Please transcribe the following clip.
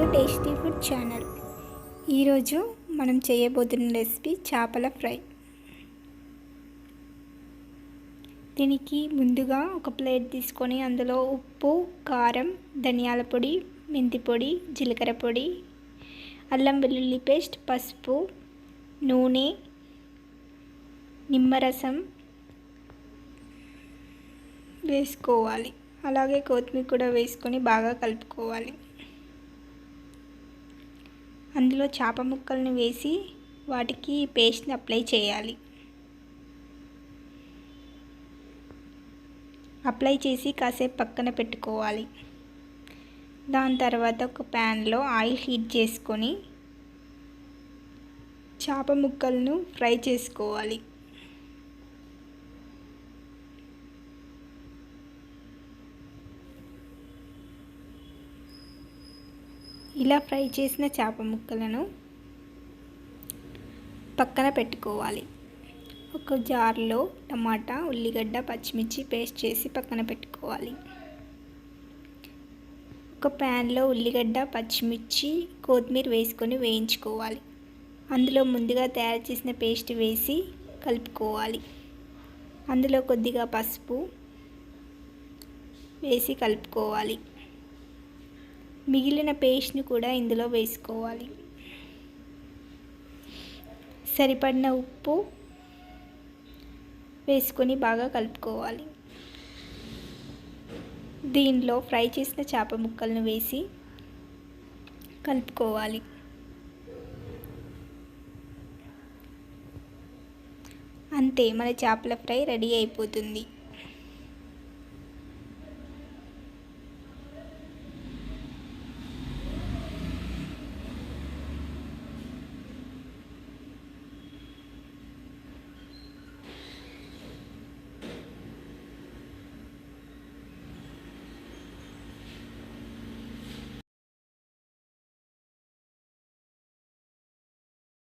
To tasty food channel. ఈరోజు మనం చేయబోతున్న రెసిపీ చేపల ఫ్రై. దీనికి ముందుగా ఒక ప్లేట్ తీసుకొని అందులో ఉప్పు, కారం, ధనియాల పొడి, మెంతి పొడి, జీలకర్ర పొడి, అల్లం వెల్లుల్లి పేస్ట్, పసుపు, నూనె, నిమ్మరసం వేసుకోవాలి. అలాగే కొత్తిమీర కూడా వేసుకొని బాగా కలుపుకోవాలి. అందులో చేప ముక్కల్ని వేసి వాటికి పేస్ట్ని అప్లై చేయాలి. అప్లై చేసి కాసేపు పక్కన పెట్టుకోవాలి. దాని తర్వాత ఒక ప్యాన్లో ఆయిల్ హీట్ చేసుకొని చేప ముక్కలను ఫ్రై చేసుకోవాలి. ఇలా ఫ్రై చేసిన చేప ముక్కలను పక్కన పెట్టుకోవాలి. ఒక జార్లో టమాటా, ఉల్లిగడ్డ, పచ్చిమిర్చి పేస్ట్ చేసి పక్కన పెట్టుకోవాలి. ఒక ప్యాన్లో ఉల్లిగడ్డ, పచ్చిమిర్చి, కొత్తిమీర వేసుకొని వేయించుకోవాలి. అందులో ముందుగా తయారు చేసిన పేస్ట్ వేసి కలుపుకోవాలి. అందులో కొద్దిగా పసుపు వేసి కలుపుకోవాలి. మిగిలిన పేస్ట్ని కూడా ఇందులో వేసుకోవాలి. సరిపడిన ఉప్పు వేసుకొని బాగా కలుపుకోవాలి. దీనిలో ఫ్రై చేసిన చేప ముక్కలను వేసి కలుపుకోవాలి. అంతే, మన చేపల ఫ్రై రెడీ అయిపోతుంది.